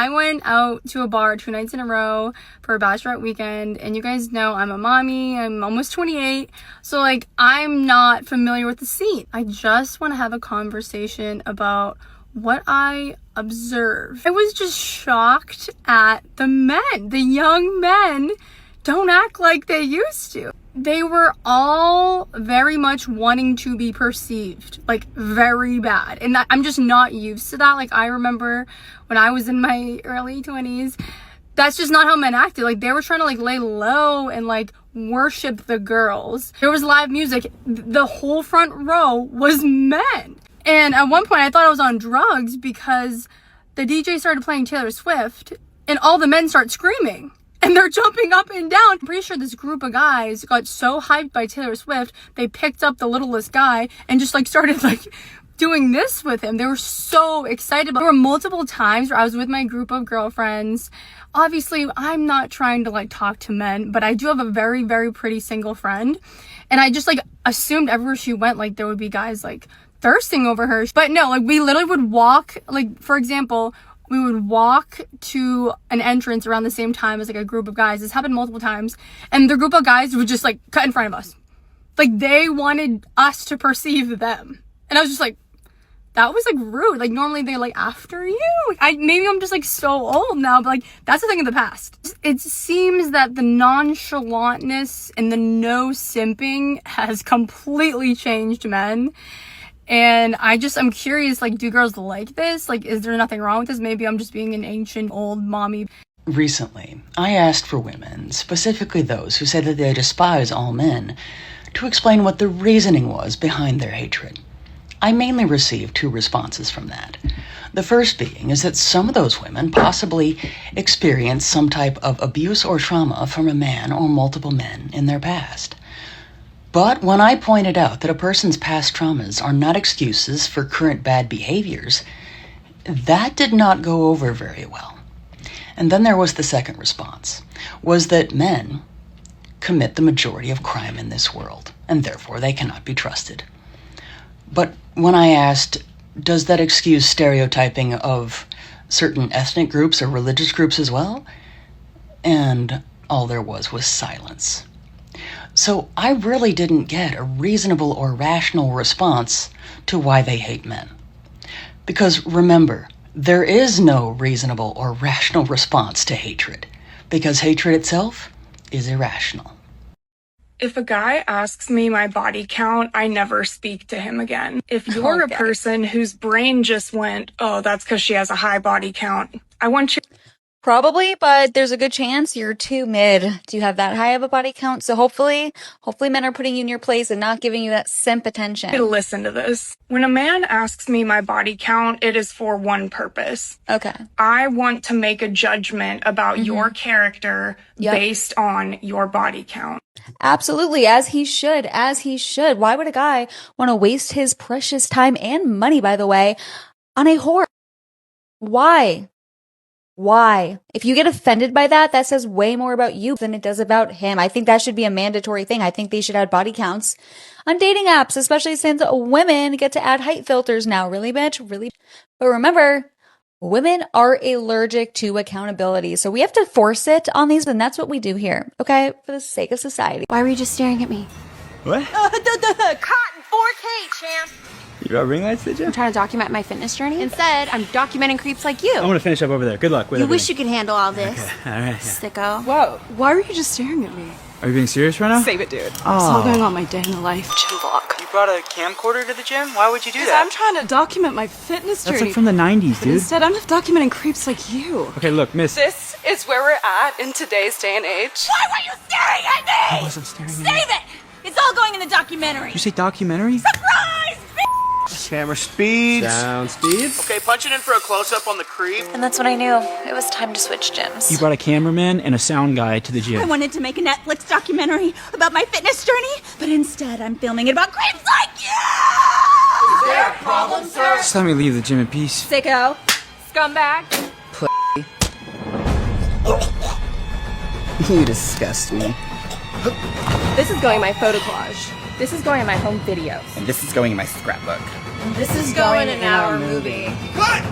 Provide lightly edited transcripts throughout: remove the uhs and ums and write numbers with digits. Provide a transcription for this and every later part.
I went out to a bar 2 nights in a row for a bachelorette weekend, and you guys know I'm a mommy. I'm almost 28, so like I'm not familiar with the scene. I just want to have a conversation about what I observe. I was just shocked at the men. The young men don't act like they used to. They were all very much wanting to be perceived, like very bad. And I'm just not used to that. Like I remember when I was in my early 20s, that's just not how men acted. Like they were trying to like lay low and like worship the girls. There was live music. The whole front row was men. And at one point I thought I was on drugs because the DJ started playing Taylor Swift and all the men start screaming. And they're jumping up and down. I'm pretty sure this group of guys got so hyped by Taylor Swift, they picked up the littlest guy and just like started like doing this with him. They were so excited. There were multiple times where I was with my group of girlfriends. Obviously, I'm not trying to like talk to men, but I do have a very, very pretty single friend. And I just like assumed everywhere she went, like there would be guys like thirsting over her. But no, like we literally would walk, like for example, we would walk to an entrance around the same time as like a group of guys. This happened multiple times. And the group of guys would just like cut in front of us. Like they wanted us to perceive them. And I was just like, that was like rude. Like normally they like after you. Maybe I'm just like so old now, but like that's a thing of the past. It seems that the nonchalantness and the no simping has completely changed men. And I'm curious, like, do girls like this? Like, is there nothing wrong with this? Maybe I'm just being an ancient old mommy. Recently, I asked for women, specifically those who said that they despise all men, to explain what the reasoning was behind their hatred. I mainly received 2 responses from that. The first being is that some of those women possibly experienced some type of abuse or trauma from a man or multiple men in their past. But when I pointed out that a person's past traumas are not excuses for current bad behaviors, that did not go over very well. And then there was the second response, was that men commit the majority of crime in this world, and therefore they cannot be trusted. But when I asked, does that excuse stereotyping of certain ethnic groups or religious groups as well? And all there was silence. So I really didn't get a reasonable or rational response to why they hate men. Because remember, there is no reasonable or rational response to hatred, because hatred itself is irrational. If a guy asks me my body count, I never speak to him again. If you're a person whose brain just went, oh, that's because she has a high body count, I want you... Probably, but there's a good chance you're too mid to have that high of a body count. So hopefully men are putting you in your place and not giving you that simp attention. Listen to this. When a man asks me my body count, it is for one purpose. Okay. I want to make a judgment about your character based on your body count. Absolutely, as he should. Why would a guy want to waste his precious time and money, by the way, on a whore? Why? If you get offended by that, that says way more about you than it does about him. I think that should be a mandatory thing. I think they should add body counts on dating apps, especially since women get to add height filters now. Really, bitch? Really? But remember, women are allergic to accountability. So we have to force it on these, and that's what we do here, okay? For the sake of society. Why were you just staring at me? What? Cotton 4K, champ! You brought ring lights, did you? I'm trying to document my fitness journey. Instead, I'm documenting creeps like you. I want to finish up over there. Good luck with You everything. wish you could handle all this. Okay, all right. Yeah. Sicko. Whoa, why were you just staring at me? Are you being serious right now? Save it, dude. Oh. It's all going on my day in the life gym vlog. You brought a camcorder to the gym? Why would you do Because that? I'm trying to document my fitness journey. That's like from the 90s, But dude. instead, I'm documenting creeps like you. Okay, look, miss. This is where we're at in today's day and age. Why were you staring at me? I wasn't staring at you. Save it! It's all going in the documentary. You say documentary? Surprise! Camera speed. Sound speeds. Okay, punch it in for a close-up on the creep. And that's when I knew it was time to switch gyms. You brought a cameraman and a sound guy to the I gym. wanted to make a Netflix documentary about my fitness journey, but instead I'm filming it about creeps like you! Is there a problem, sir? Just let me leave the gym in peace. Sicko. Scumbag. You disgust me. This is going in my photo collage. This is going in my home videos. And this is going in my scrapbook. This is going in our movie. Cut!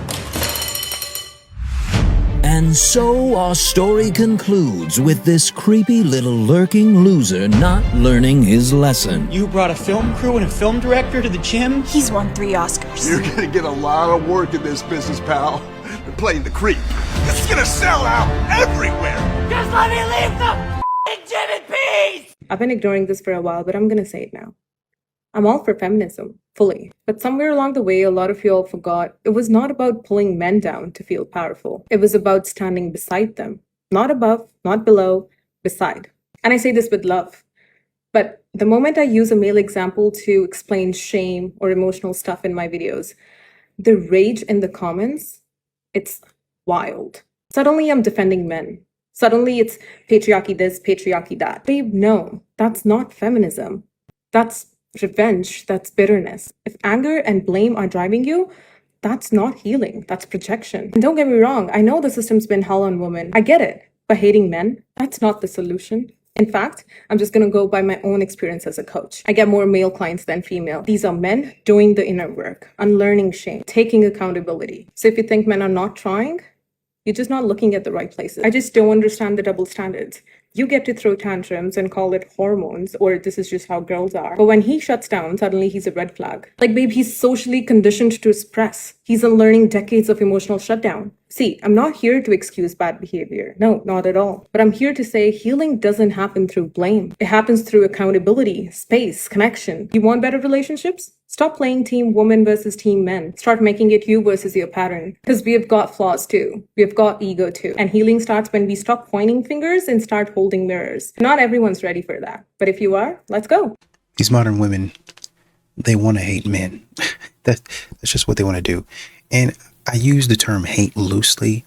And so our story concludes with this creepy little lurking loser not learning his lesson. You brought a film crew and a film director to the gym? He's won 3 Oscars. You're gonna get a lot of work in this business, pal. You're playing the creep. It's gonna sell out everywhere. Just let me leave the gym in peace! I've been ignoring this for a while, but I'm gonna say it now. I'm all for feminism, fully. But somewhere along the way, a lot of you all forgot it was not about pulling men down to feel powerful. It was about standing beside them. Not above, not below, beside. And I say this with love. But the moment I use a male example to explain shame or emotional stuff in my videos, the rage in the comments, it's wild. Suddenly I'm defending men. Suddenly it's patriarchy this, patriarchy that. Babe, no, that's not feminism. That's revenge, that's bitterness. If anger and blame are driving you, that's not healing, that's projection. And don't get me wrong, I know the system's been hell on women. I get it. But hating men, that's not the solution. In fact, I'm just gonna go by my own experience as a coach. I get more male clients than female. These are men doing the inner work, unlearning shame, taking accountability. So if you think men are not trying, you're just not looking at the right places. I just don't understand the double standards. You get to throw tantrums and call it hormones, or this is just how girls are. But when he shuts down, suddenly he's a red flag. Like, babe, he's socially conditioned to suppress. He's unlearning decades of emotional shutdown. See, I'm not here to excuse bad behavior. No, not at all. But I'm here to say healing doesn't happen through blame. It happens through accountability, space, connection. You want better relationships? Stop playing team woman versus team men. Start making it you versus your pattern. Because we have got flaws too. We have got ego too. And healing starts when we stop pointing fingers and start holding mirrors. Not everyone's ready for that. But if you are, let's go. These modern women, they want to hate men. That's just what they want to do. And I use the term hate loosely,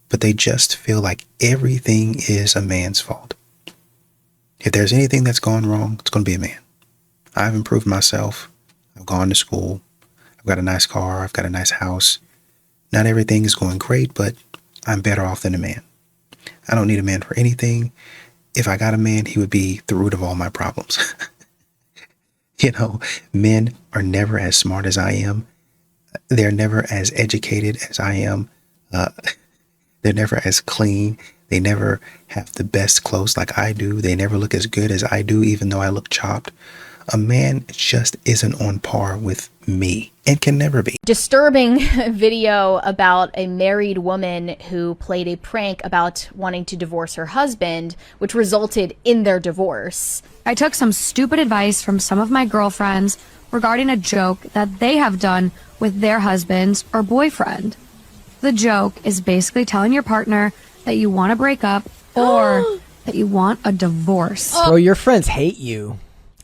but they just feel like everything is a man's fault. If there's anything that's gone wrong, it's going to be a man. I've improved myself. I've gone to school. I've got a nice car. I've got a nice house. Not everything is going great, but I'm better off than a man. I don't need a man for anything. If I got a man, he would be the root of all my problems. You know, men are never as smart as I am. They're never as educated as I am. They're never as clean. They never have the best clothes like I do. They never look as good as I do, even though I look chopped. A man just isn't on par with me and can never be. Disturbing video about a married woman who played a prank about wanting to divorce her husband, which resulted in their divorce. I took some stupid advice from some of my girlfriends regarding a joke that they have done with their husbands or boyfriend. The joke is basically telling your partner that you want to break up or that you want a divorce. Bro, your friends hate you.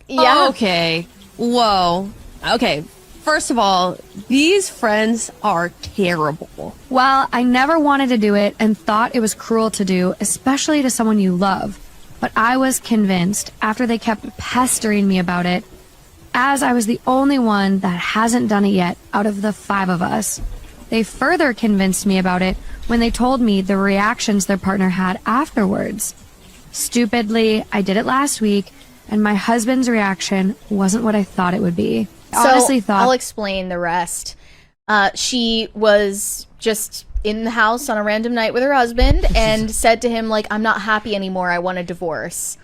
Yeah. Okay. Whoa. Okay. First of all, these friends are terrible. Well, I never wanted to do it and thought it was cruel to do, especially to someone you love. But I was convinced after they kept pestering me about it, as I was the only one that hasn't done it yet out of the 5 of us. They further convinced me about it when they told me the reactions their partner had afterwards. Stupidly, I did it last week, and my husband's reaction wasn't what I thought it would be. I honestly thought... I'll explain the rest. She was just in the house on a random night with her husband and said to him, like, I'm not happy anymore. I want a divorce.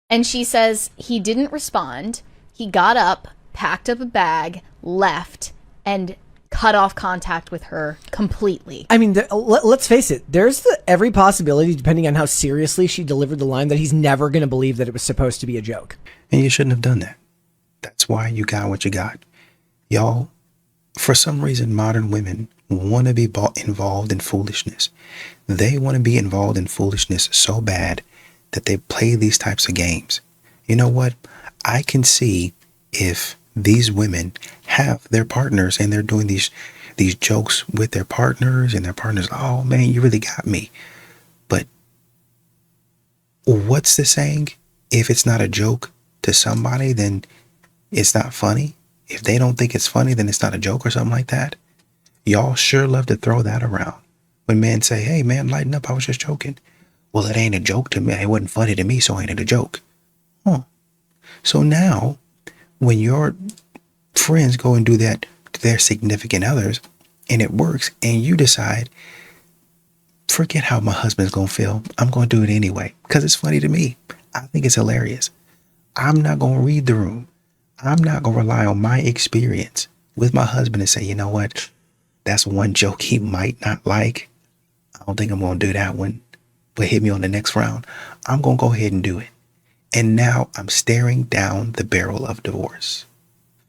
And she says he didn't respond. He got up, packed up a bag, left, and cut off contact with her completely. I mean, let's face it. There's every possibility, depending on how seriously she delivered the line, that he's never going to believe that it was supposed to be a joke. And you shouldn't have done that. That's why you got what you got. Y'all, for some reason, modern women want to be involved in foolishness. They want to be involved in foolishness so bad that they play these types of games. You know what? I can see if these women have their partners and they're doing these jokes with their partners and their partners, oh man, you really got me. But what's the saying? If it's not a joke to somebody, then it's not funny. If they don't think it's funny, then it's not a joke or something like that. Y'all sure love to throw that around. When men say, hey man, lighten up, I was just joking. Well, it ain't a joke to me. It wasn't funny to me, so ain't it a joke? Huh. So now, when your friends go and do that to their significant others and it works and you decide forget how my husband's going to feel. I'm going to do it anyway because it's funny to me. I think it's hilarious. I'm not going to read the room. I'm not going to rely on my experience with my husband and say, you know what? That's one joke he might not like. I don't think I'm going to do that one, but hit me on the next round. I'm going to go ahead and do it. And now I'm staring down the barrel of divorce.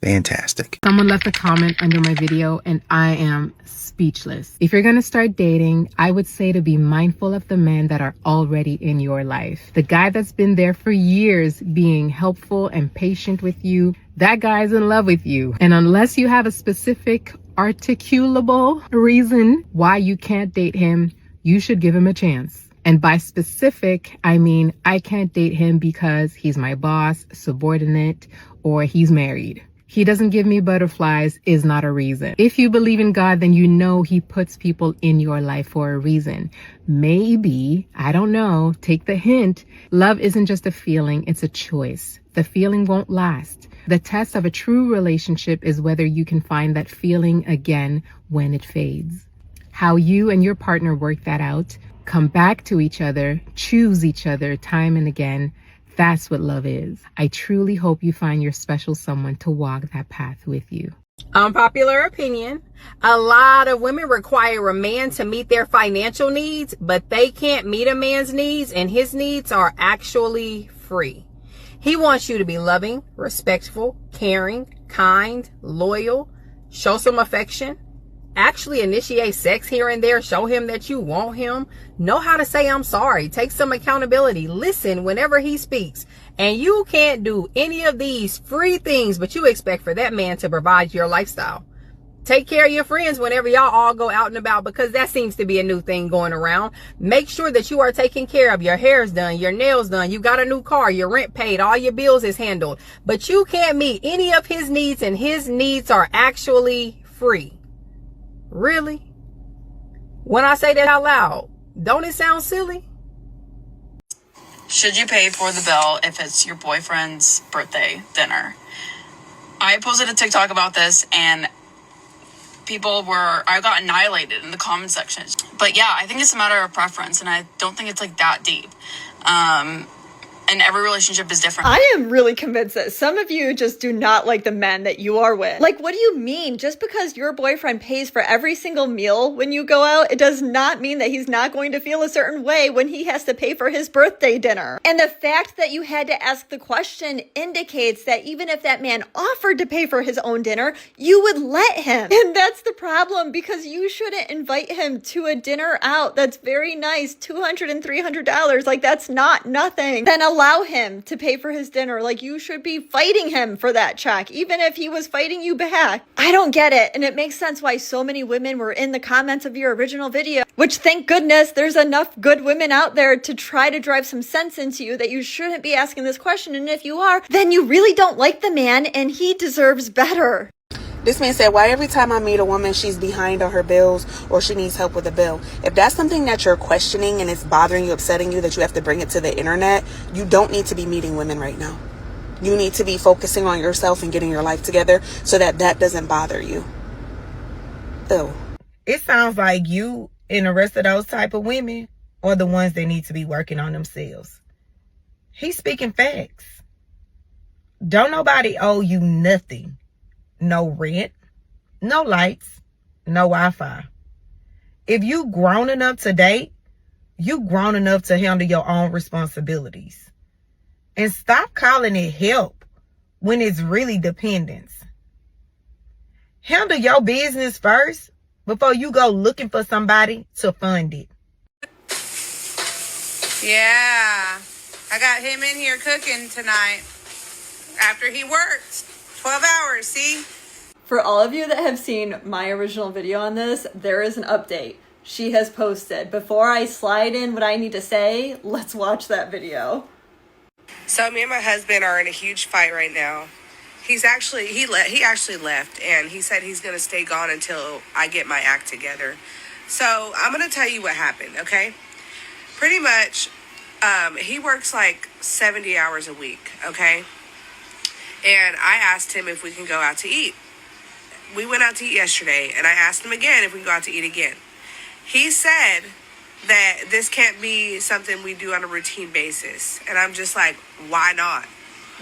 Fantastic. Someone left a comment under my video and I am speechless. If you're going to start dating, I would say to be mindful of the men that are already in your life. The guy that's been there for years being helpful and patient with you, that guy's in love with you. And unless you have a specific articulable reason why you can't date him, you should give him a chance. And by specific, I mean, I can't date him because he's my boss, subordinate, or he's married. He doesn't give me butterflies is not a reason. If you believe in God, then you know he puts people in your life for a reason. Maybe, I don't know, take the hint. Love isn't just a feeling, it's a choice. The feeling won't last. The test of a true relationship is whether you can find that feeling again when it fades. How you and your partner work that out, come back to each other, choose each other time and again. That's what love is. I truly hope you find your special someone to walk that path with you. Unpopular opinion. A lot of women require a man to meet their financial needs, but they can't meet a man's needs, and his needs are actually free. He wants you to be loving, respectful, caring, kind, loyal, show some affection, actually initiate sex here and there, show him that you want him, know how to say I'm sorry, take some accountability, listen whenever he speaks. And you can't do any of these free things, but you expect for that man to provide your lifestyle. Take care of your friends whenever y'all all go out and about, because that seems to be a new thing going around. Make sure that you are taken care of. Your hair's done, your nails done, you got a new car, your rent paid, all your bills is handled. But you can't meet any of his needs, and his needs are actually free. Really? When I say that out loud, don't it sound silly? Should you pay for the bill if it's your boyfriend's birthday dinner? I posted a TikTok about this and I got annihilated in the comment section. But yeah, I think it's a matter of preference, and I don't think it's like that deep. And every relationship is different. I am really convinced that some of you just do not like the men that you are with. Like, what do you mean? Just because your boyfriend pays for every single meal when you go out, it does not mean that he's not going to feel a certain way when he has to pay for his birthday dinner. And the fact that you had to ask the question indicates that even if that man offered to pay for his own dinner, you would let him. And that's the problem, because you shouldn't invite him to a dinner out that's very nice, $200 and $300. Like, that's not nothing. Then allow him to pay for his dinner. Like, you should be fighting him for that check, even if he was fighting you back. I don't get it. And it makes sense why so many women were in the comments of your original video, which, thank goodness, there's enough good women out there to try to drive some sense into you that you shouldn't be asking this question. And if you are, then you really don't like the man and he deserves better. This man said, why every time I meet a woman, she's behind on her bills or she needs help with a bill? If that's something that you're questioning and it's bothering you, upsetting you, that you have to bring it to the internet, you don't need to be meeting women right now. You need to be focusing on yourself and getting your life together so that that doesn't bother you. Ew. It sounds like you and the rest of those type of women are the ones that need to be working on themselves. He's speaking facts. Don't nobody owe you nothing. No rent, no lights, no Wi-Fi. If you grown enough to date, you grown enough to handle your own responsibilities. And stop calling it help when it's really dependence. Handle your business first before you go looking for somebody to fund it. Yeah, I got him in here cooking tonight after he worked 12 hours, see? For all of you that have seen my original video on this, there is an update she has posted. Before I slide in what I need to say, let's watch that video. So me and my husband are in a huge fight right now. He actually left, and he said he's going to stay gone until I get my act together. So I'm going to tell you what happened, okay? Pretty much, he works like 70 hours a week, okay? And I asked him if we can go out to eat. We went out to eat yesterday, and I asked him again if we can go out to eat again. He said that this can't be something we do on a routine basis. And I'm just like, why not?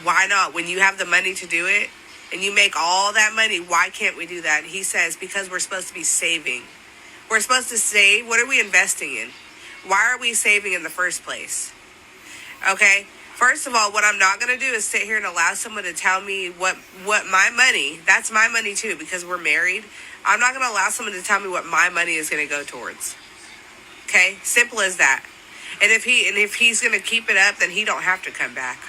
Why not? When you have the money to do it and you make all that money, why can't we do that? And he says, because we're supposed to be saving. We're supposed to save. What are we investing in? Why are we saving in the first place? Okay? First of all, what I'm not going to do is sit here and allow someone to tell me what my money, that's my money too, because we're married. I'm not going to allow someone to tell me what my money is going to go towards. Okay? Simple as that. And if he's going to keep it up, then he don't have to come back.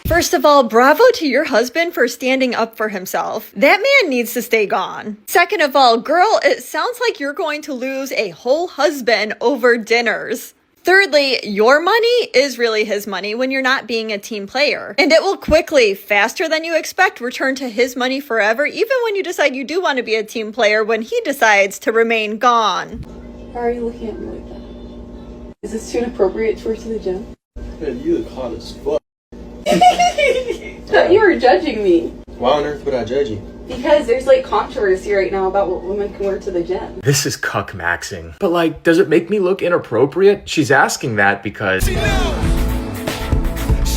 First of all, bravo to your husband for standing up for himself. That man needs to stay gone. Second of all, girl, it sounds like you're going to lose a whole husband over dinners. Thirdly, your money is really his money when you're not being a team player. And it will quickly, faster than you expect, return to his money forever, even when you decide you do want to be a team player when he decides to remain gone. Why are you looking at me like that? Is this too inappropriate to work to the gym? Man, you look hot as fuck. Thought you were judging me. Why on earth would I judge you? Because there's like controversy right now about what women can wear to the gym. This is cuck maxing. But like, does it make me look inappropriate? She's asking that because she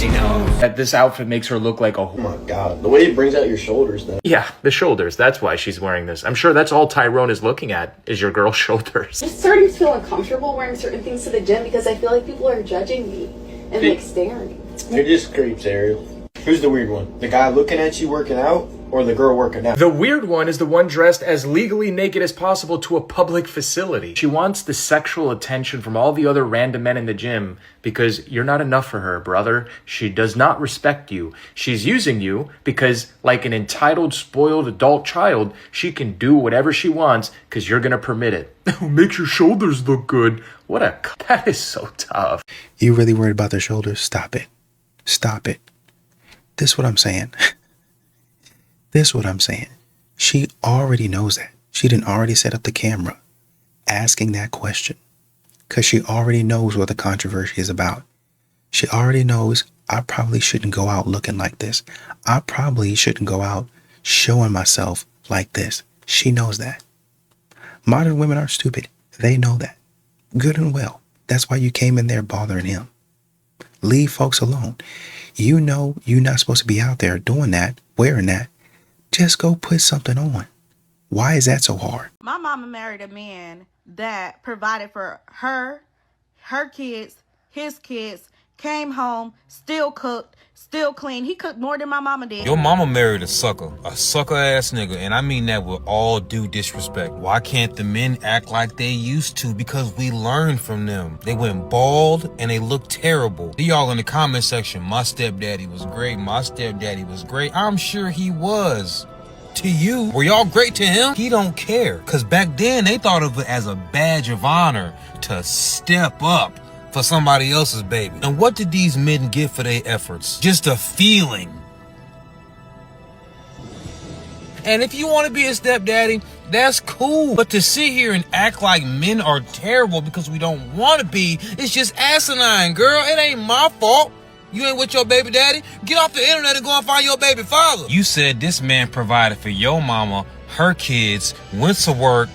knows that this outfit makes her look like a oh my god, the way it brings out your shoulders though. Yeah, the shoulders. That's why she's wearing this. I'm sure that's all Tyrone is looking at is your girl's shoulders. I'm starting to feel uncomfortable wearing certain things to the gym because I feel like people are judging me and like staring. You're just creeps, Ariel. Who's the weird one? The guy looking at you working out or the girl working out? The weird one is the one dressed as legally naked as possible to a public facility. She wants the sexual attention from all the other random men in the gym because you're not enough for her, brother. She does not respect you. She's using you because, like an entitled, spoiled adult child, she can do whatever she wants because you're going to permit it. Makes your shoulders look good. What a... That is so tough. You really worried about their shoulders? Stop it. Stop it. This is what I'm saying. This is what I'm saying. She already knows that. She didn't already set up the camera asking that question because she already knows what the controversy is about. She already knows I probably shouldn't go out looking like this. I probably shouldn't go out showing myself like this. She knows that. Modern women are stupid. They know that. Good and well. That's why you came in there bothering him. Leave folks alone. You know you're not supposed to be out there doing that, wearing that. Just go put something on. Why is that so hard? My mama married a man that provided for her kids, his kids, came home, still cooked, still clean. He cooked more than my mama did. Your mama married a sucker ass nigga, and I mean that with all due disrespect. Why can't the men act like they used to? Because we learned from them. They went bald and they looked terrible. Y'all in the comment section, my stepdaddy was great, my stepdaddy was great. I'm sure he was. To you, were y'all great to him? He don't care. Cause back then they thought of it as a badge of honor to step up for somebody else's baby. And what did these men get for their efforts? Just a feeling. And if you want to be a stepdaddy, that's cool. But to sit here and act like men are terrible because we don't want to be, it's just asinine, girl. It ain't my fault. You ain't with your baby daddy? Get off the internet and go and find your baby father. You said this man provided for your mama, her kids, went to work,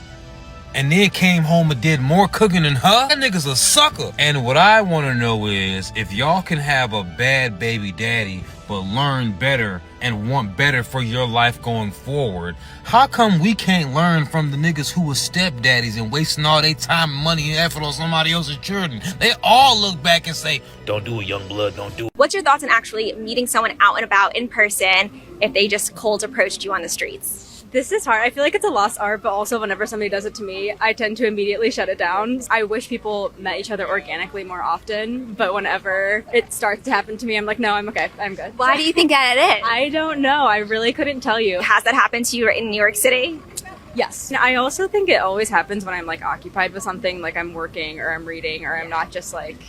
and then came home and did more cooking than her? That nigga's a sucker. And what I want to know is, if y'all can have a bad baby daddy, but learn better and want better for your life going forward, how come we can't learn from the niggas who were stepdaddies and wasting all their time, money, and effort on somebody else's children? They all look back and say, don't do it, young blood, don't do it. What's your thoughts on actually meeting someone out and about in person if they just cold approached you on the streets? This is hard. I feel like it's a lost art, but also whenever somebody does it to me, I tend to immediately shut it down. I wish people met each other organically more often, but whenever it starts to happen to me, I'm like, no, I'm okay. I'm good. Why do you think that it is? I don't know. I really couldn't tell you. Has that happened to you in New York City? Yes. I also think it always happens when I'm like occupied with something, like I'm working or I'm reading or I'm not just like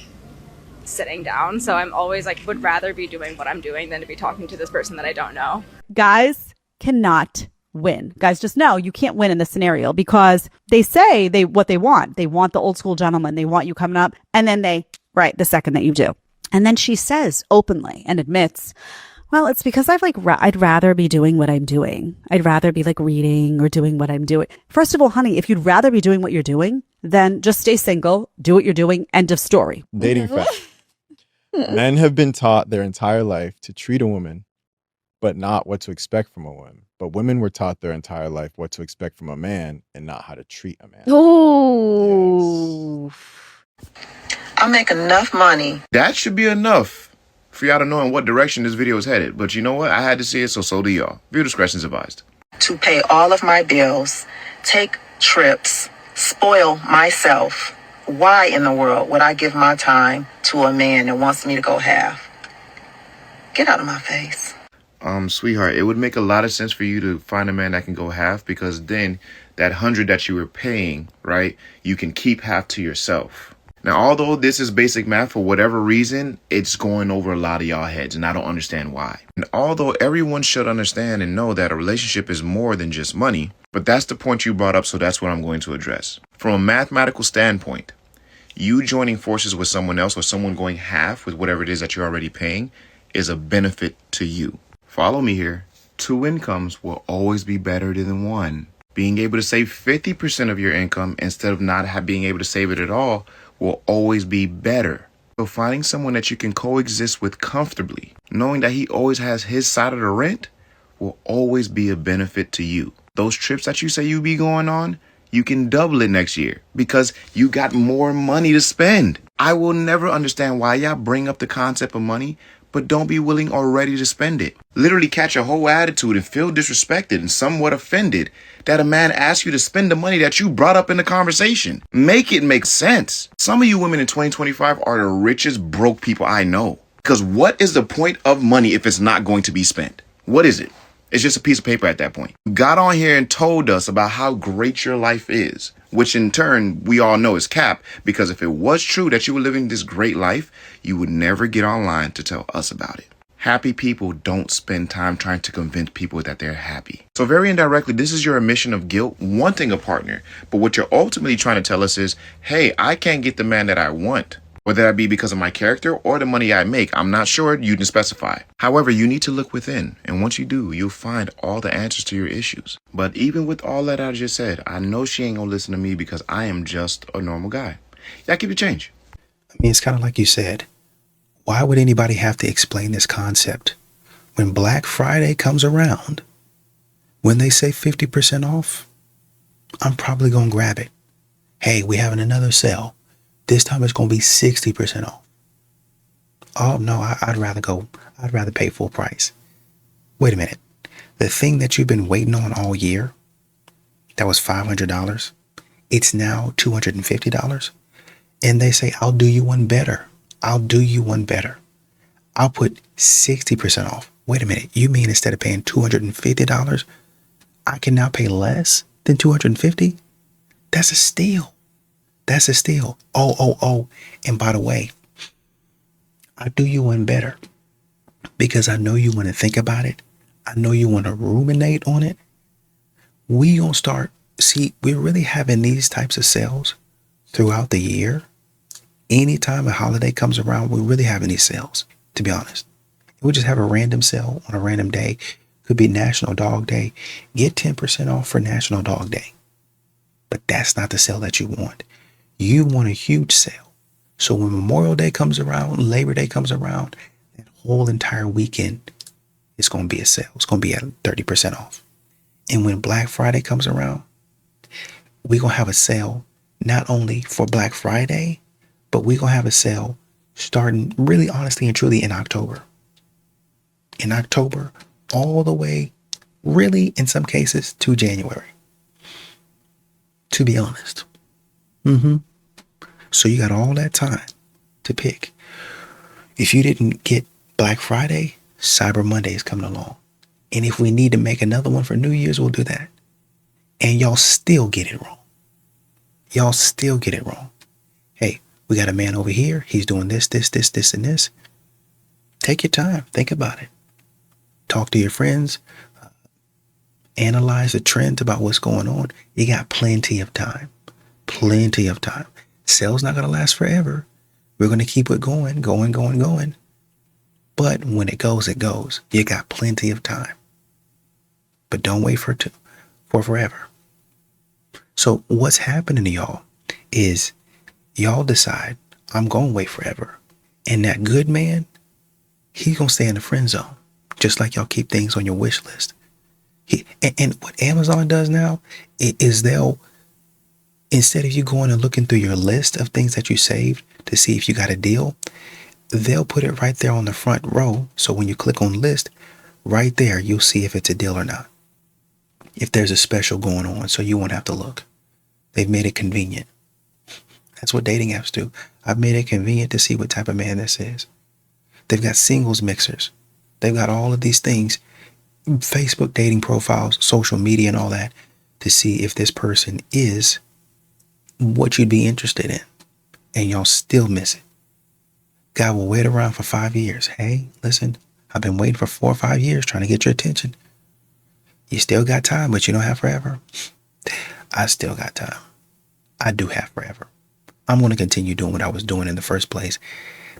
sitting down. So I'm always like, would rather be doing what I'm doing than to be talking to this person that I don't know. Guys cannot win. Guys, just know you can't win in this scenario because they say what they want. They want the old school gentleman. They want you coming up, and then the second that you do. And then she says openly and admits, well, it's because I'd rather be doing what I'm doing. I'd rather be like reading or doing what I'm doing. First of all, honey, if you'd rather be doing what you're doing, then just stay single, do what you're doing, end of story. Dating fact. Men have been taught their entire life to treat a woman, but not what to expect from a woman. But women were taught their entire life what to expect from a man and not how to treat a man. Oh. I make enough money. That should be enough for y'all to know in what direction this video is headed. But you know what? I had to see it, so do y'all. Viewer discretion is advised. To pay all of my bills, take trips, spoil myself. Why in the world would I give my time to a man that wants me to go half? Get out of my face. Sweetheart, it would make a lot of sense for you to find a man that can go half, because then that 100 that you were paying, right, you can keep half to yourself. Now, although this is basic math, for whatever reason, it's going over a lot of y'all heads, and I don't understand why. And although everyone should understand and know that a relationship is more than just money, but that's the point you brought up, so that's what I'm going to address. From a mathematical standpoint, you joining forces with someone else or someone going half with whatever it is that you're already paying is a benefit to you. Follow me here. 2 incomes will always be better than 1. Being able to save 50% of your income instead of not being able to save it at all will always be better. So finding someone that you can coexist with comfortably, knowing that he always has his side of the rent, will always be a benefit to you. Those trips that you say you be going on, you can double it next year because you got more money to spend. I will never understand why y'all bring up the concept of money, but don't be willing or ready to spend it. Literally catch a whole attitude and feel disrespected and somewhat offended that a man asks you to spend the money that you brought up in the conversation. Make it make sense. Some of you women in 2025 are the richest broke people I know. Because what is the point of money if it's not going to be spent? What is it? It's just a piece of paper at that point. Got on here and told us about how great your life is, which in turn we all know is cap, because if it was true that you were living this great life, you would never get online to tell us about it. Happy people don't spend time trying to convince people that they're happy. So very indirectly, this is your admission of guilt, wanting a partner. But what you're ultimately trying to tell us is, hey, I can't get the man that I want. Whether that be because of my character or the money I make, I'm not sure. You can specify. However, you need to look within. And once you do, you'll find all the answers to your issues. But even with all that I just said, I know she ain't gonna listen to me because I am just a normal guy. Y'all keep it change. I mean, it's kind of like you said. Why would anybody have to explain this concept? When Black Friday comes around, when they say 50% off, I'm probably going to grab it. Hey, we're having another sale. This time it's going to be 60% off. Oh, no, I'd rather pay full price. Wait a minute. The thing that you've been waiting on all year, that was $500, it's now $250. And they say, I'll do you one better. I'll do you one better. I'll put 60% off. Wait a minute. You mean instead of paying $250, I can now pay less than $250? That's a steal. That's a steal. Oh. And by the way, I'll do you one better because I know you want to think about it. I know you want to ruminate on it. We gonna start. See, we're really having these types of sales throughout the year. Anytime a holiday comes around, we're really having these sales, to be honest. We just have a random sale on a random day. Could be National Dog Day. Get 10% off for National Dog Day. But that's not the sale that you want. You want a huge sale. So when Memorial Day comes around, Labor Day comes around, that whole entire weekend is going to be a sale. It's going to be at 30% off. And when Black Friday comes around, we're going to have a sale not only for Black Friday, but we're going to have a sale starting really honestly and truly in October. In October, all the way, really in some cases, to January. To be honest. So you got all that time to pick. If you didn't get Black Friday, Cyber Monday is coming along. And if we need to make another one for New Year's, we'll do that. And y'all still get it wrong. Y'all still get it wrong. Hey, we got a man over here. He's doing this, and this. Take your time. Think about it. Talk to your friends. Analyze the trends about what's going on. You got plenty of time. Plenty of time. Sale's not going to last forever. We're going to keep it going. But when it goes, it goes. You got plenty of time. But don't wait for forever. So what's happening to y'all is y'all decide I'm going to wait forever. And that good man, he's going to stay in the friend zone. Just like y'all keep things on your wish list. And what Amazon does now is they'll, instead of you going and looking through your list of things that you saved to see if you got a deal, they'll put it right there on the front row. So when you click on list, right there, you'll see if it's a deal or not. If there's a special going on, so you won't have to look. They've made it convenient. That's what dating apps do. I've made it convenient to see what type of man this is. They've got singles mixers. They've got all of these things, Facebook dating profiles, social media and all that, to see if this person is what you'd be interested in. And y'all still miss it. Guy will wait around for 5 years. Hey, listen, I've been waiting for 4 or 5 years trying to get your attention. You still got time, but you don't have forever. I still got time. I do have forever. I'm going to continue doing what I was doing in the first place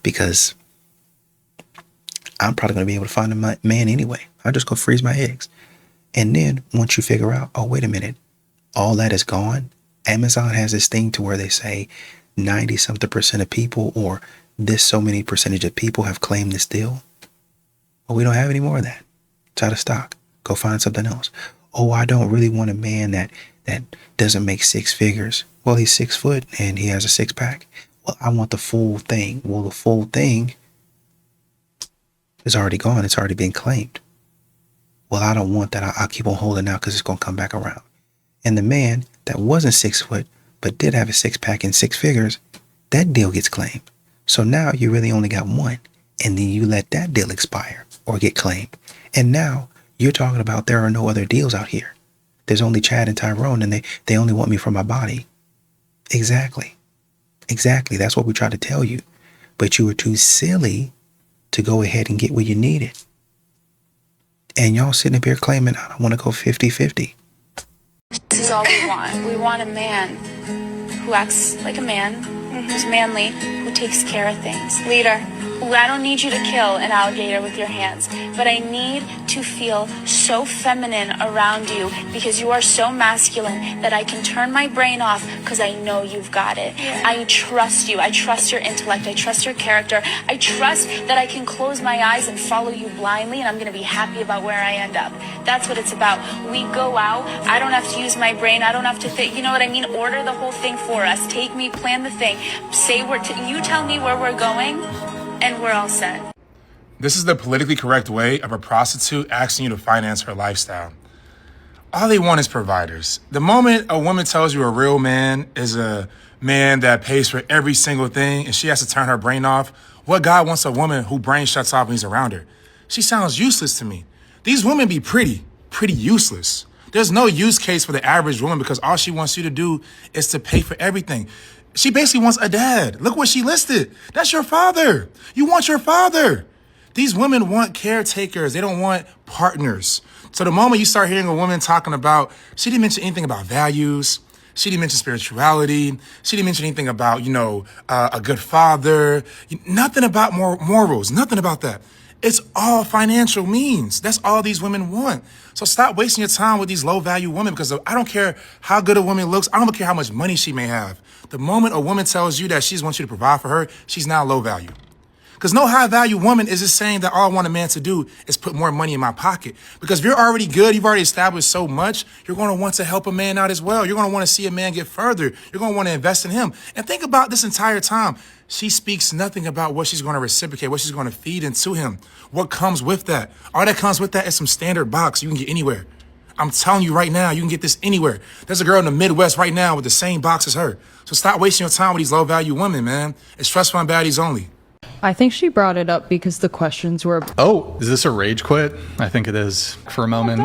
because I'm probably going to be able to find a man anyway. I'll just go freeze my eggs. And then once you figure out, oh, wait a minute, all that is gone. Amazon has this thing to where they say 90-something% of people or this so many percentage of people have claimed this deal. Well, we don't have any more of that. It's out of stock. Go find something else. Oh, I don't really want a man that doesn't make 6 figures. Well, he's 6 foot and he has a 6-pack. Well, I want the full thing. Well, the full thing is already gone. It's already been claimed. Well, I don't want that. I'll keep on holding out because it's going to come back around. And the man that wasn't 6 foot but did have a 6-pack and 6 figures, that deal gets claimed. So now you really only got one. And then you let that deal expire or get claimed. And now you're talking about there are no other deals out here. There's only Chad and Tyrone and they only want me for my body. Exactly. Exactly. That's what we tried to tell you. But you were too silly to go ahead and get what you needed. And y'all sitting up here claiming, I don't want to go 50-50. This is all we want. We want a man who acts like a man, who's manly, who takes care of things. Leader. I don't need you to kill an alligator with your hands, but I need to feel so feminine around you because you are so masculine that I can turn my brain off because I know you've got it. Yeah. I trust you. I trust your intellect. I trust your character. I trust that I can close my eyes and follow you blindly and I'm going to be happy about where I end up. That's what it's about. We go out. I don't have to use my brain. I don't have to think. You know what I mean? Order the whole thing for us. Take me, plan the thing. Say you tell me where we're going. And we're all set. This is the politically correct way of a prostitute asking you to finance her lifestyle. All they want is providers. The moment a woman tells you a real man is a man that pays for every single thing and she has to turn her brain off, what guy wants a woman whose brain shuts off when he's around her? She sounds useless to me. These women be pretty useless. There's no use case for the average woman because all she wants you to do is to pay for everything. She basically wants a dad. Look what she listed. That's your father. You want your father. These women want caretakers. They don't want partners. So the moment you start hearing a woman talking about, she didn't mention anything about values. She didn't mention spirituality. She didn't mention anything about, a good father. Nothing about morals. Nothing about that. It's all financial means. That's all these women want. So stop wasting your time with these low-value women because I don't care how good a woman looks. I don't care how much money she may have. The moment a woman tells you that she wants you to provide for her, she's now low value. Because no high-value woman is just saying that all I want a man to do is put more money in my pocket. Because if you're already good, you've already established so much, you're going to want to help a man out as well. You're going to want to see a man get further. You're going to want to invest in him. And think about this entire time. She speaks nothing about what she's going to reciprocate, what she's going to feed into him, what comes with that. All that comes with that is some standard box you can get anywhere. I'm telling you right now, you can get this anywhere. There's a girl in the Midwest right now with the same box as her. So stop wasting your time with these low-value women, man. It's trust fund baddies only. I think she brought it up because the questions were... Oh, is this a rage quit? I think it is for a moment.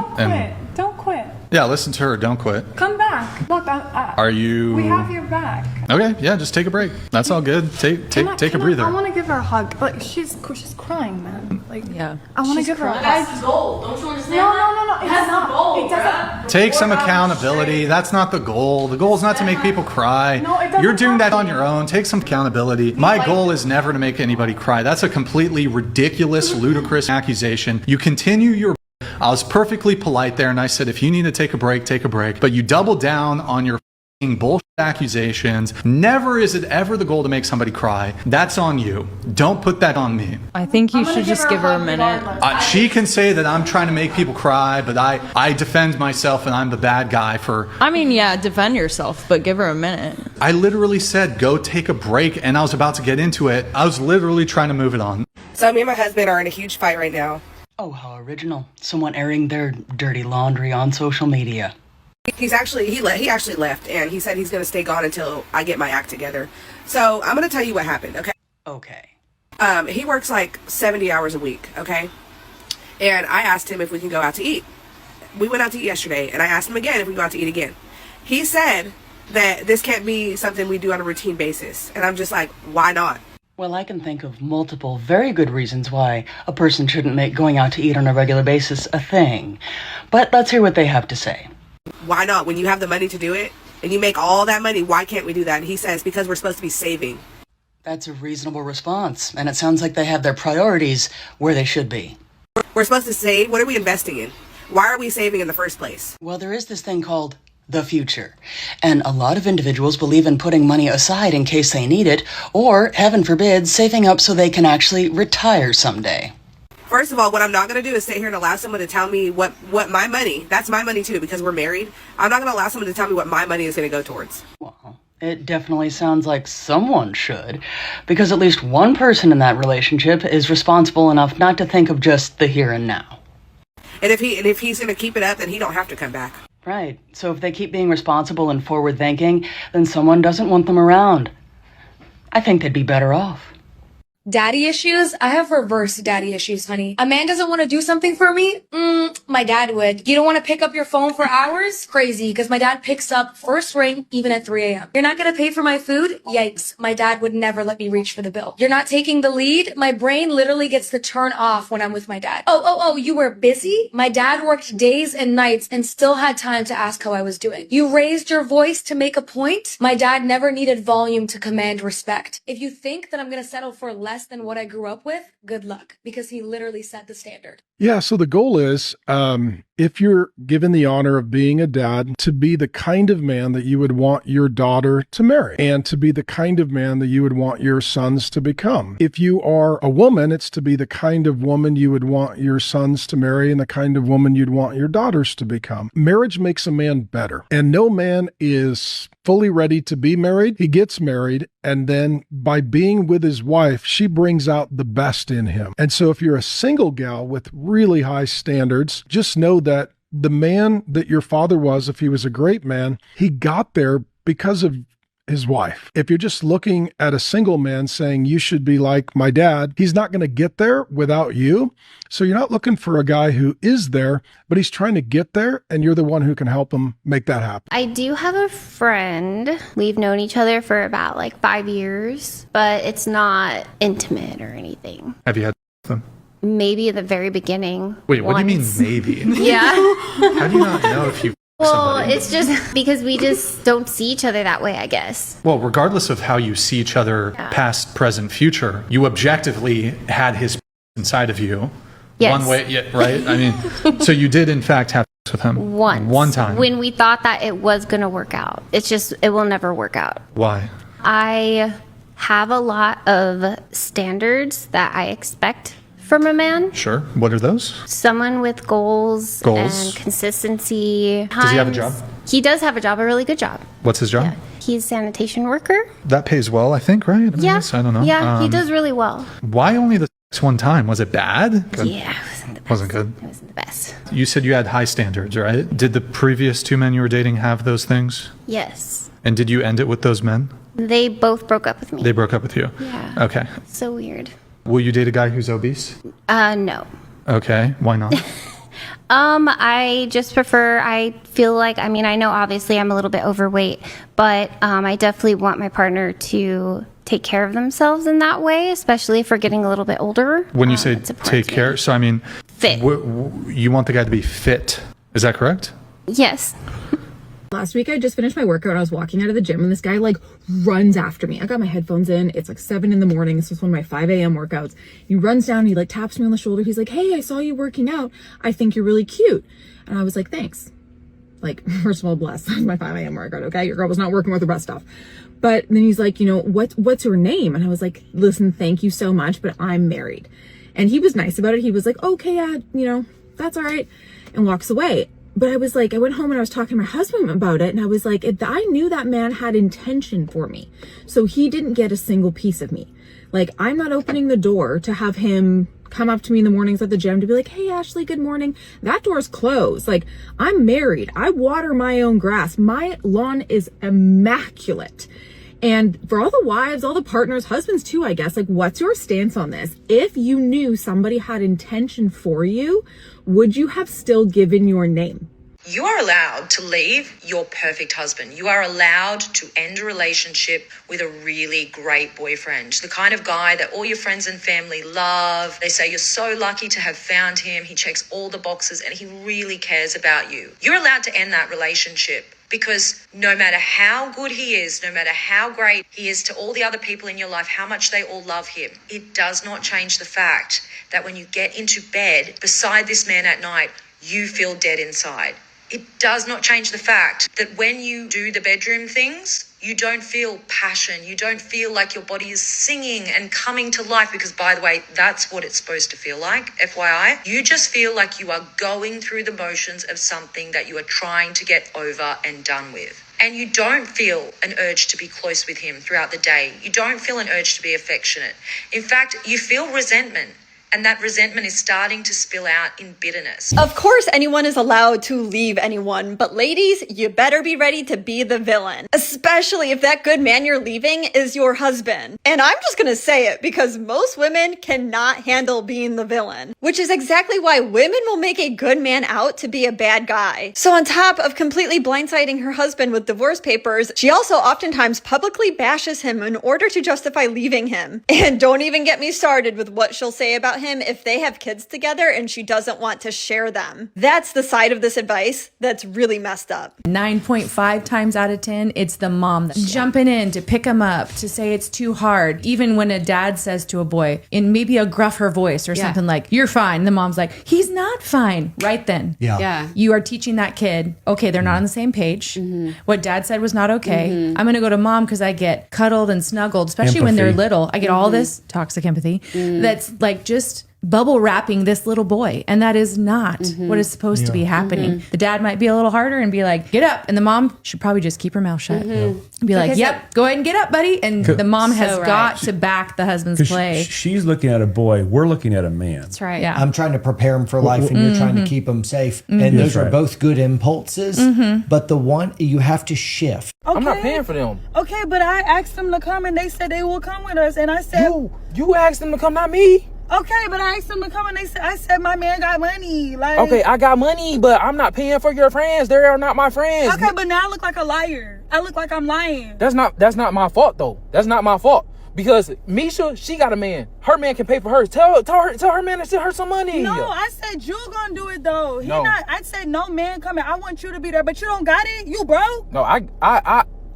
Don't quit. Yeah, listen to her. Don't quit. Come back. Look, Are you... We have your back. Okay, yeah, just take a break. That's all good. Take a breather. I want to give her a hug. Like, she's crying, man. Like, yeah. I want to give her a hug. That's the goal. Don't you understand? No. That's the goal. It doesn't. Take some accountability. That's not the goal. The goal is not to make people cry. No, it doesn't. You're doing that on your own. Take some accountability. My goal is never to make anybody cry. That's a completely ridiculous, ludicrous accusation. You continue your... I was perfectly polite there and I said, if you need to take a break, take a break. But you double down on your bullshit accusations. Never is it ever the goal to make somebody cry. That's on you. Don't put that on me. I think you should just give her a minute. She can say that I'm trying to make people cry, but I defend myself and I'm the bad guy for... I mean, yeah, defend yourself, but give her a minute. I literally said, go take a break, and I was about to get into it. I was literally trying to move it on. So me and my husband are in a huge fight right now. Oh, how original. Someone airing their dirty laundry on social media. He actually left, and he said he's going to stay gone until I get my act together. So I'm going to tell you what happened, okay? Okay. He works like 70 hours a week, okay? And I asked him if we can go out to eat. We went out to eat yesterday, and I asked him again if we can go out to eat again. He said that this can't be something we do on a routine basis. And I'm just like, why not? Well, I can think of multiple very good reasons why a person shouldn't make going out to eat on a regular basis a thing. But let's hear what they have to say. Why not? When you have the money to do it, and you make all that money, why can't we do that? And he says, because we're supposed to be saving. That's a reasonable response, and it sounds like they have their priorities where they should be. We're supposed to save? What are we investing in? Why are we saving in the first place? Well, there is this thing called the future, and a lot of individuals believe in putting money aside in case they need it, or, heaven forbid, saving up so they can actually retire someday. First of all, what I'm not going to do is sit here and allow someone to tell me what my money, that's my money too, because we're married. I'm not going to allow someone to tell me what my money is going to go towards. Well, it definitely sounds like someone should, because at least one person in that relationship is responsible enough not to think of just the here and now. And if he's going to keep it up, then he don't have to come back. Right. So if they keep being responsible and forward thinking, then someone doesn't want them around. I think they'd be better off. Daddy issues? I have reverse daddy issues, honey. A man doesn't want to do something for me? My dad would. You don't want to pick up your phone for hours? Crazy, because my dad picks up first ring even at 3 a.m. You're not going to pay for my food? Yikes. My dad would never let me reach for the bill. You're not taking the lead? My brain literally gets to turn off when I'm with my dad. Oh, you were busy? My dad worked days and nights and still had time to ask how I was doing. You raised your voice to make a point? My dad never needed volume to command respect. If you think that I'm going to settle for less than what I grew up with, good luck, because he literally set the standard. Yeah, so the goal is, if you're given the honor of being a dad, to be the kind of man that you would want your daughter to marry, and to be the kind of man that you would want your sons to become. If you are a woman, it's to be the kind of woman you would want your sons to marry and the kind of woman you'd want your daughters to become. Marriage makes a man better, and no man is fully ready to be married. He gets married, and then by being with his wife, she brings out the best in him. And so if you're a single gal with really high standards, just know that the man that your father was, if he was a great man, he got there because of his wife. If you're just looking at a single man saying you should be like my dad, he's not going to get there without you. So you're not looking for a guy who is there, but he's trying to get there, and you're the one who can help him make that happen. I do have a friend. We've known each other for about 5 years, but it's not intimate or anything. Have you had them? Maybe at the very beginning. Wait, what do you mean maybe? Yeah. How do you not know if you Well, somebody? it's just because we just don't see each other that way, I guess. Well, regardless of how you see each other, past, present, future, you objectively had his inside of you. Yes. One way, yeah, right? I mean, so you did in fact have sex with him Once. one time. When we thought that it was going to work out. It's just, it will never work out. Why? I have a lot of standards that I expect from a man. Sure. What are those? Someone with goals. Goals. And consistency. Does he have a job? He does have a job, a really good job. What's his job? He's a sanitation worker. That pays well, I think, right? I mean, Yeah. I don't know. Yeah, he does really well. Why only the sex one time? Was it bad? Good. Yeah, it wasn't the best. Wasn't good. It wasn't the best. You said you had high standards, right? Did the previous two men you were dating have those things? Yes. And did you end it with those men? They both broke up with me. They broke up with you? Yeah. Okay. So weird. Will you date a guy who's obese? No. Okay. Why not? I just prefer, I feel like, I mean, I know obviously I'm a little bit overweight, but I definitely want my partner to take care of themselves in that way, especially if we're getting a little bit older. When you say take care, so I mean, fit. You want the guy to be fit. Is that correct? Yes. Last week I just finished my workout. I was walking out of the gym and this guy runs after me. I got my headphones in. It's 7 in the morning. This was one of my 5 a.m. workouts. He runs down, he taps me on the shoulder. He's like, "Hey, I saw you working out. I think you're really cute." And I was like, "Thanks." Like, first of all, bless, that's my 5 a.m. workout, okay? Your girl was not working with the breast stuff. But then he's like, you know, what's your name? And I was like, listen, thank you so much, but I'm married. And he was nice about it. He was like, okay, yeah, you know, that's all right, and walks away. But I was like, I went home and I was talking to my husband about it, and I was like, I knew that man had intention for me. So he didn't get a single piece of me. Like, I'm not opening the door to have him come up to me in the mornings at the gym to be like, hey, Ashley, good morning. That door's closed. Like, I'm married. I water my own grass. My lawn is immaculate. And for all the wives, all the partners, husbands too, I guess, like, what's your stance on this? If you knew somebody had intention for you, would you have still given your name? You are allowed to leave your perfect husband. You are allowed to end a relationship with a really great boyfriend. The kind of guy that all your friends and family love. They say you're so lucky to have found him. He checks all the boxes and he really cares about you. You're allowed to end that relationship because no matter how good he is, no matter how great he is to all the other people in your life, how much they all love him, it does not change the fact that when you get into bed beside this man at night, you feel dead inside. It does not change the fact that when you do the bedroom things, you don't feel passion. You don't feel like your body is singing and coming to life because, by the way, that's what it's supposed to feel like, FYI. You just feel like you are going through the motions of something that you are trying to get over and done with. And you don't feel an urge to be close with him throughout the day. You don't feel an urge to be affectionate. In fact, you feel resentment. And that resentment is starting to spill out in bitterness. Of course, anyone is allowed to leave anyone, but ladies, you better be ready to be the villain, especially if that good man you're leaving is your husband. And I'm just gonna say it because most women cannot handle being the villain, which is exactly why women will make a good man out to be a bad guy. So on top of completely blindsiding her husband with divorce papers, she also oftentimes publicly bashes him in order to justify leaving him. And don't even get me started with what she'll say about him if they have kids together and she doesn't want to share them. That's the side of this advice that's really messed up. 9.5 times out of 10, it's the mom that's jumping in to pick him up, to say it's too hard. Even when a dad says to a boy in maybe a gruffer voice or something like, you're fine. The mom's like, he's not fine. Right then. Yeah. You are teaching that kid, okay, they're not on the same page. What dad said was not okay. I'm going to go to mom because I get cuddled and snuggled, especially when they're little. I get all this toxic empathy that's like just bubble wrapping this little boy, and that is not what is supposed to be happening. The dad might be a little harder and be like, get up, and the mom should probably just keep her mouth shut. Be like, yep, go ahead and get up, buddy. And the mom has got to back the husband's play. She's looking at a boy, we're looking at a man. That's right. Yeah. I'm trying to prepare him for life, and you're trying to keep him safe. And those are both good impulses, but the one you have to shift. Okay. I'm not paying for them. Okay, but I asked them to come, and they said they will come with us, and I said, You asked them to come, not me. okay, but I asked them to come, and I said my man got money. Like, Okay, I got money, but I'm not paying for your friends. They are not my friends. okay, but now I look like a liar. I look like I'm lying. That's not my fault though. That's not my fault. Because Misha, she got a man. Her man can pay for hers. Tell her man to send her some money. No, I said you gonna do it though. No. I said no man coming. I want you to be there, but you don't got it. You broke. No,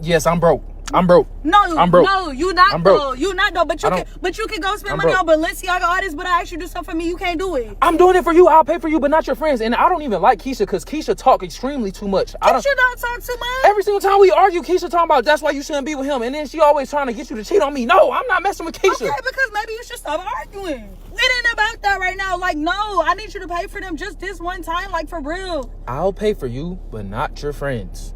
yes, I'm broke. I'm broke. No, I'm broke. No, you not I'm broke. though. You not though. But you can go spend I'm money broke. on Balenciaga artists. But I asked you to do something for me. You can't do it. I'm doing it for you. I'll pay for you, but not your friends. And I don't even like Keisha because Keisha talk extremely too much. Keisha don't talk too much. Every single time we argue, Keisha talking about that's why you shouldn't be with him. And then she always trying to get you to cheat on me. No, I'm not messing with Keisha. Okay, because maybe you should stop arguing. It ain't about that right now. Like, no, I need you to pay for them just this one time. Like, for real. I'll pay for you, but not your friends.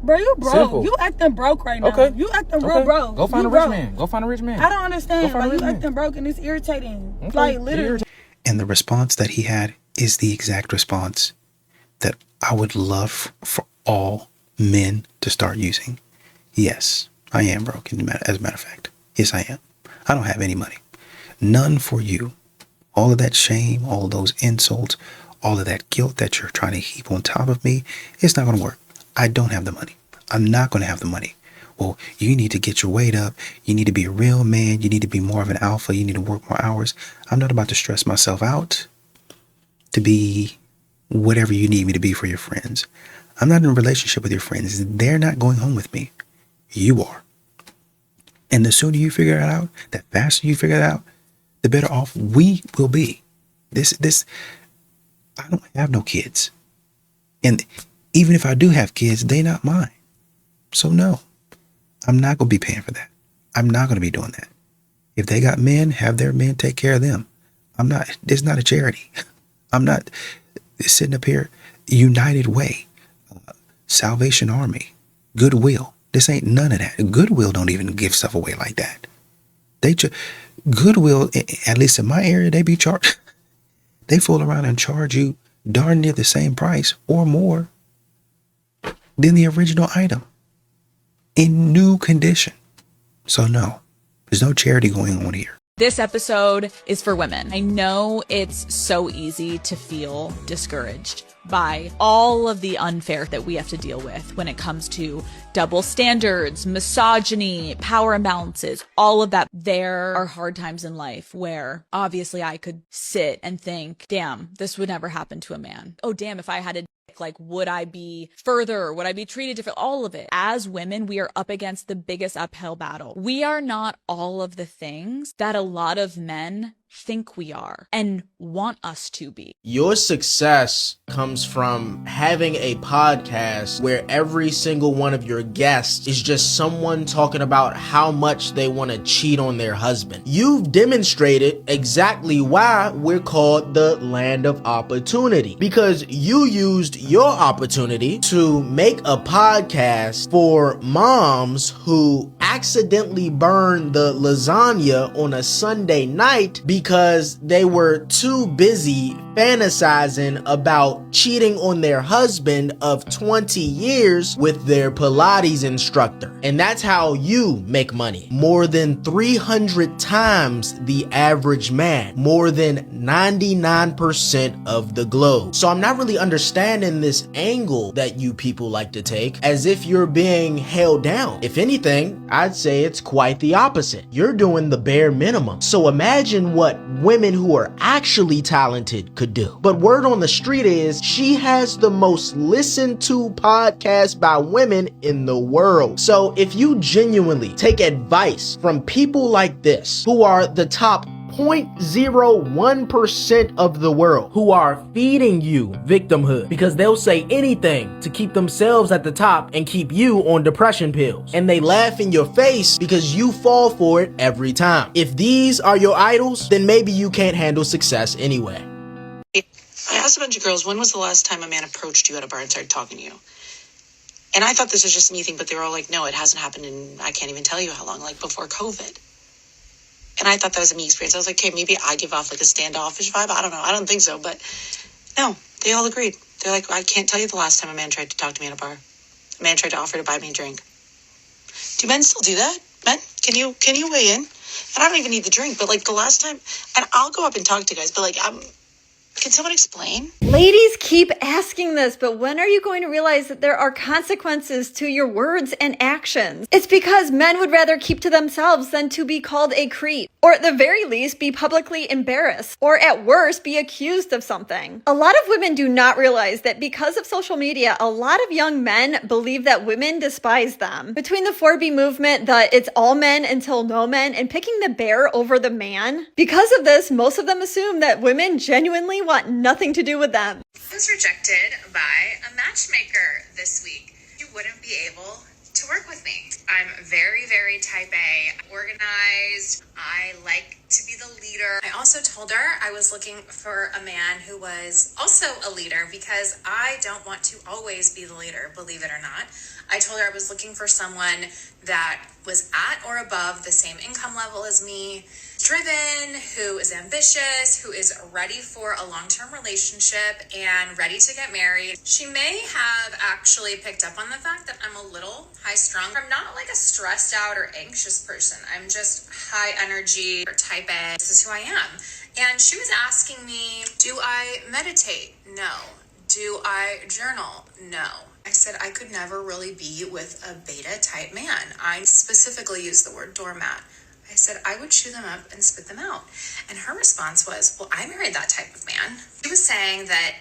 Bro, you broke. Simple. You acting broke right now. Okay. You acting real broke. Go find You a rich broke. man. Go find a rich man. I don't understand. Go find a Like, rich you man. acting broke and it's irritating. Okay. Like, literally. And the response that he had is the exact response that I would love for all men to start using. Yes, I am broke, as a matter of fact. Yes, I am. I don't have any money. None for you. All of that shame, all of those insults, all of that guilt that you're trying to heap on top of me, it's not going to work. I don't have the money. I'm not going to have the money. Well, you need to get your weight up. You need to be a real man. You need to be more of an alpha. You need to work more hours. I'm not about to stress myself out to be whatever you need me to be for your friends. I'm not in a relationship with your friends. They're not going home with me. You are. And the sooner you figure it out, the faster you figure it out, the better off we will be. I don't have no kids. And Even if I do have kids, they not mine. So no, I'm not going to be paying for that. I'm not going to be doing that. If they got men, have their men take care of them. It's not a charity. I'm not sitting up here. United Way, Salvation Army, Goodwill. This ain't none of that. Goodwill don't even give stuff away like that. Goodwill, at least in my area, they be charged. They fool around and charge you darn near the same price or more than the original item in new condition. So no, there's no charity going on here. This episode is for women. I know it's so easy to feel discouraged by all of the unfair that we have to deal with when it comes to double standards, misogyny, power imbalances, all of that. There are hard times in life where obviously I could sit and think, damn, this would never happen to a man. Oh, damn, if I had a like, would I be further? Would I be treated different? All of it. As women, we are up against the biggest uphill battle. We are not all of the things that a lot of men think we are and want us to be. Your success comes from having a podcast where every single one of your guests is just someone talking about how much they want to cheat on their husband. You've demonstrated exactly why we're called the land of opportunity, because you used your opportunity to make a podcast for moms who accidentally burned the lasagna on a Sunday night because they were too busy fantasizing about cheating on their husband of 20 years with their Pilates instructor. And that's how you make money. More than 300 times the average man. More than 99% of the globe. So I'm not really understanding this angle that you people like to take as if you're being held down. If anything, I'd say it's quite the opposite. You're doing the bare minimum. So imagine what women who are actually talented could do. But word on the street is she has the most listened to podcast by women in the world. So if you genuinely take advice from people like this, who are the top 0.01% of the world, who are feeding you victimhood because they'll say anything to keep themselves at the top and keep you on depression pills, and they laugh in your face because you fall for it every time. If these are your idols, then maybe you can't handle success anyway. I asked a bunch of girls, when was the last time a man approached you at a bar and started talking to you? And I thought this was just me thing, but they were all like, no, it hasn't happened in, I can't even tell you how long, like before COVID. And I thought that was a me experience. I was like, okay, maybe I give off like a standoffish vibe. I don't know. I don't think so. But no, they all agreed. They're like, I can't tell you the last time a man tried to talk to me at a bar. A man tried to offer to buy me a drink. Do men still do that? Men, can you weigh in? And I don't even need the drink, but like the last time, and I'll go up and talk to guys, but like, can someone explain? Ladies keep asking this, but when are you going to realize that there are consequences to your words and actions? It's because men would rather keep to themselves than to be called a creep, or at the very least be publicly embarrassed, or at worst be accused of something. A lot of women do not realize that because of social media, a lot of young men believe that women despise them. Between the 4B movement, the it's all men until no men, and picking the bear over the man, because of this, most of them assume that women genuinely want nothing to do with them. I was rejected by a matchmaker this week. You wouldn't be able to work with me. I'm very, very type A, organized. I like to be the leader. I also told her I was looking for a man who was also a leader because I don't want to always be the leader, believe it or not. I told her I was looking for someone that was at or above the same income level as me, driven, who is ambitious, who is ready for a long-term relationship and ready to get married. She may have actually picked up on the fact that I'm a little high-strung. I'm not like a stressed out or anxious person. I'm just high energy or type A. This is who I am. And she was asking me, do I meditate? No. Do I journal? No. I said I could never really be with a beta type man. I specifically use the word doormat. I said I would chew them up and spit them out. And her response was, well, I married that type of man. She was saying that,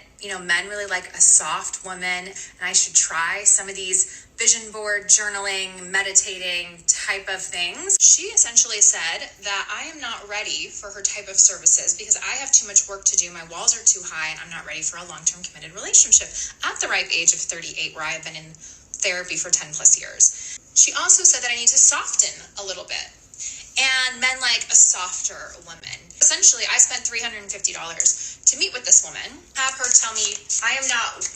men really like a soft woman, and I should try some of these vision board journaling, meditating type of things. She essentially said that I am not ready for her type of services because I have too much work to do. My walls are too high, and I'm not ready for a long-term committed relationship at the ripe age of 38, where I have been in therapy for 10 plus years. She also said that I need to soften a little bit. And men like a softer woman. Essentially, I spent $350 to meet with this woman, have her tell me I am not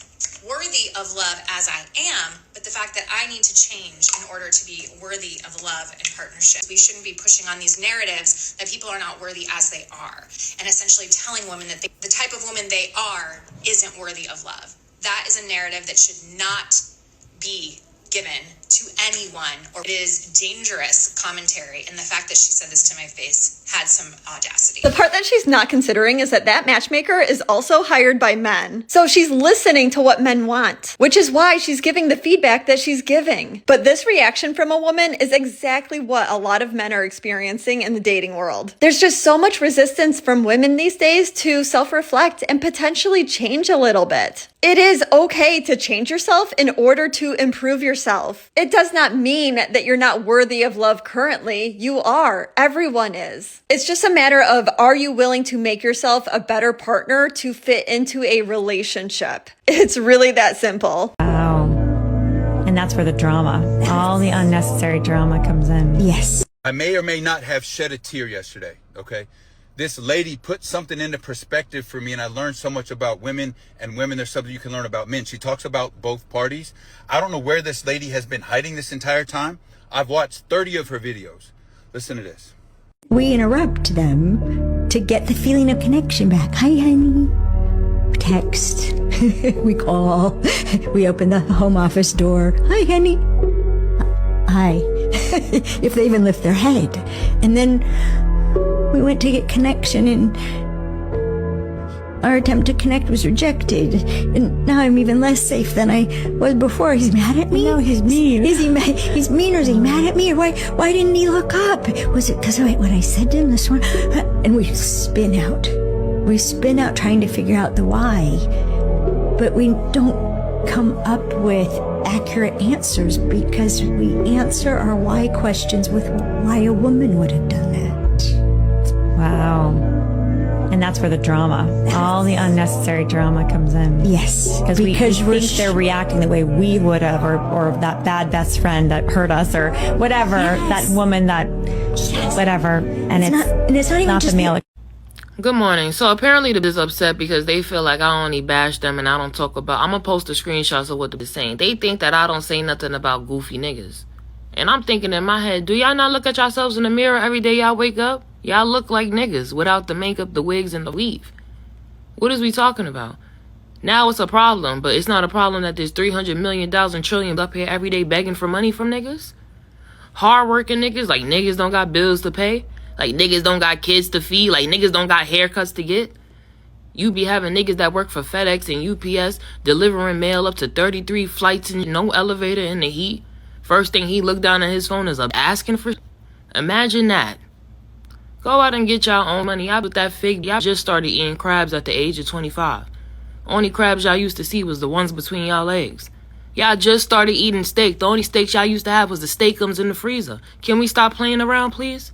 worthy of love as I am, but the fact that I need to change in order to be worthy of love and partnership. We shouldn't be pushing on these narratives that people are not worthy as they are, and essentially telling women that the type of woman they are isn't worthy of love. That is a narrative that should not be given to anyone, or it is dangerous commentary. And the fact that she said this to my face had some audacity. The part that she's not considering is that matchmaker is also hired by men. So she's listening to what men want, which is why she's giving the feedback that she's giving. But this reaction from a woman is exactly what a lot of men are experiencing in the dating world. There's just so much resistance from women these days to self-reflect and potentially change a little bit. It is okay to change yourself in order to improve yourself. It does not mean that you're not worthy of love currently. You are. Everyone is. It's just a matter of, are you willing to make yourself a better partner to fit into a relationship? It's really that simple. Wow. And that's where the drama, all the unnecessary drama comes in. Yes. I may or may not have shed a tear yesterday, okay? This lady put something into perspective for me, and I learned so much about women, and women, there's something you can learn about men. She talks about both parties. I don't know where this lady has been hiding this entire time. I've watched 30 of her videos. Listen to this. We interrupt them to get the feeling of connection back. Hi, honey. Text. We call. We open the home office door. Hi, honey. Hi. If they even lift their head. And then we went to get connection, and our attempt to connect was rejected. And now I'm even less safe than I was before. He's mad at me? No, he's mean. Is he mad? He's mean, or is he mad at me? Or why didn't he look up? Was it because of what I said to him this morning? And we spin out. We spin out trying to figure out the why. But we don't come up with accurate answers because we answer our why questions with why a woman would have done that. Wow. And that's where the drama, all the unnecessary drama comes in. Yes. Because we think they're reacting the way we would have, or that bad best friend that hurt us, or whatever, that woman that, whatever. And it's not even just the male. Good morning. So apparently they're just upset because they feel like I only bash them and I don't talk about, I'm going to post the screenshots of what they're saying. They think that I don't say nothing about goofy niggas. And I'm thinking in my head, do y'all not look at yourselves in the mirror every day y'all wake up? Y'all look like niggas without the makeup, the wigs, and the weave. What is we talking about? Now it's a problem, but it's not a problem that there's 300 million, thousand trillion up here every day begging for money from niggas? Hard-working niggas, like niggas don't got bills to pay? Like niggas don't got kids to feed? Like niggas don't got haircuts to get? You be having niggas that work for FedEx and UPS delivering mail up to 33 flights and no elevator in the heat. First thing he looked down at his phone is asking for. Imagine that. Go out and get y'all own money. Y'all with that fig, y'all just started eating crabs at the age of 25. Only crabs y'all used to see was the ones between y'all legs. Y'all just started eating steak. The only steaks y'all used to have was the steakums in the freezer. Can we stop playing around, please?